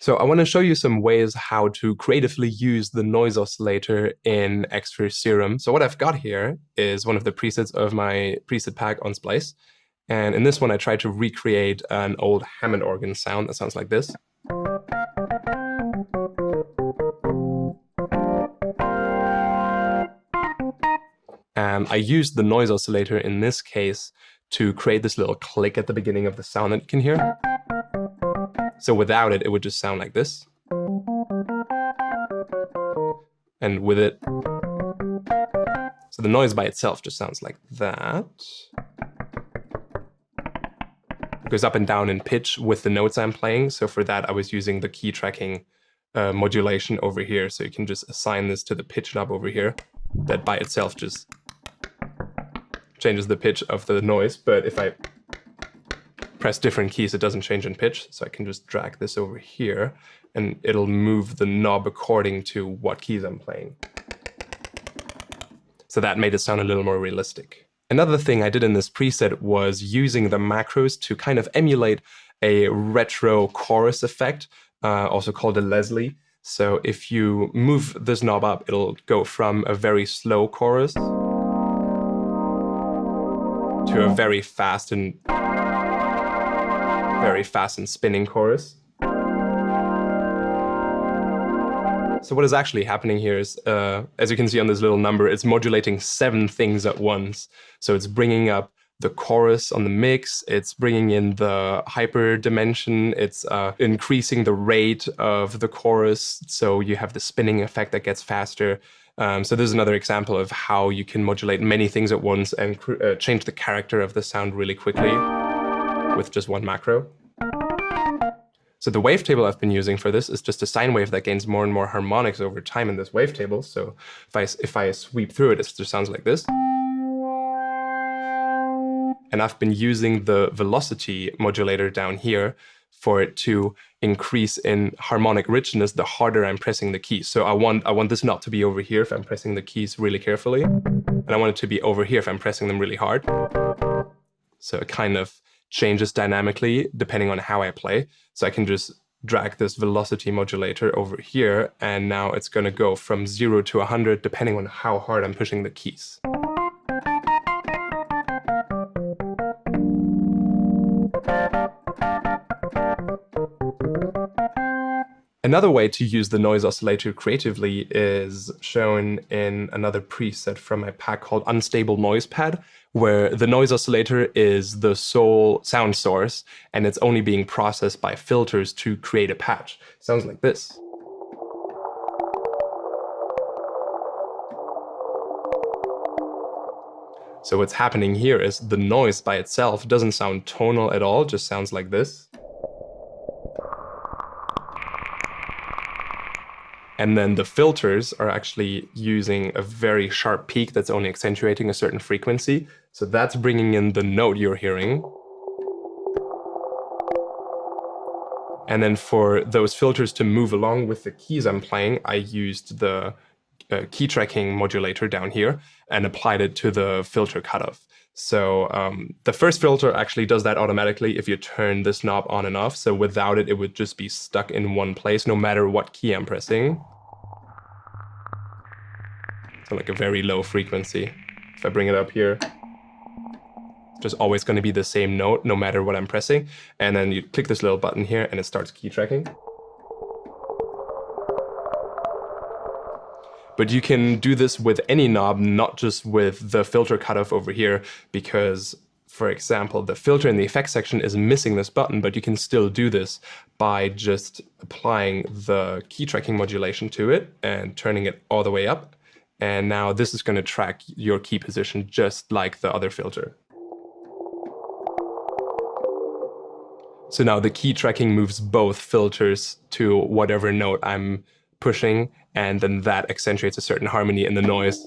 So I want to show you some ways how to creatively use the noise oscillator in Xfer Serum. So what I've got here is one of the presets of my preset pack on Splice. And in this one, I tried to recreate an old Hammond organ sound that sounds like this. And I used the noise oscillator in this case to create this little click at the beginning of the sound that you can hear. So without it, it would just sound like this. And with it, so the noise by itself just sounds like that. It goes up and down in pitch with the notes I'm playing. So for that, I was using the key tracking modulation over here. So you can just assign this to the pitch knob over here. That by itself just changes the pitch of the noise. But if I press different keys, it doesn't change in pitch. So I can just drag this over here and it'll move the knob according to what keys I'm playing. So that made it sound a little more realistic. Another thing I did in this preset was using the macros to kind of emulate a retro chorus effect, also called a Leslie. So if you move this knob up, it'll go from a very slow chorus to a very fast and spinning chorus. So what is actually happening here is, as you can see on this little number, it's modulating 7 things at once. So it's bringing up the chorus on the mix, it's bringing in the hyper dimension, it's increasing the rate of the chorus, so you have the spinning effect that gets faster. So this is another example of how you can modulate many things at once and change the character of the sound really quickly with just one macro. So the wavetable I've been using for this is just a sine wave that gains more and more harmonics over time in this wavetable. So if I sweep through it, it just sounds like this. And I've been using the velocity modulator down here for it to increase in harmonic richness the harder I'm pressing the keys. So I want this not to be over here if I'm pressing the keys really carefully, and I want it to be over here if I'm pressing them really hard. So it kind of changes dynamically depending on how I play. So I can just drag this velocity modulator over here, and now it's going to go from 0 to 100 depending on how hard I'm pushing the keys. Another way to use the noise oscillator creatively is shown in another preset from my pack called Unstable Noise Pad, where the noise oscillator is the sole sound source and it's only being processed by filters to create a patch. Sounds like this. So what's happening here is the noise by itself doesn't sound tonal at all, just sounds like this. And then the filters are actually using a very sharp peak that's only accentuating a certain frequency. So that's bringing in the note you're hearing. And then for those filters to move along with the keys I'm playing, I used the key tracking modulator down here and applied it to the filter cutoff. So the first filter actually does that automatically if you turn this knob on and off. So without it, it would just be stuck in one place no matter what key I'm pressing. So like a very low frequency. If I bring it up here, it's just always going to be the same note no matter what I'm pressing. And then you click this little button here and it starts key tracking. But you can do this with any knob, not just with the filter cutoff over here, because, for example, the filter in the effects section is missing this button, but you can still do this by just applying the key tracking modulation to it and turning it all the way up. And now this is going to track your key position just like the other filter. So now the key tracking moves both filters to whatever note I'm pushing, and then that accentuates a certain harmony in the noise,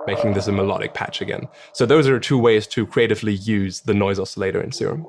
making this a melodic patch again. So those are 2 ways to creatively use the noise oscillator in Serum.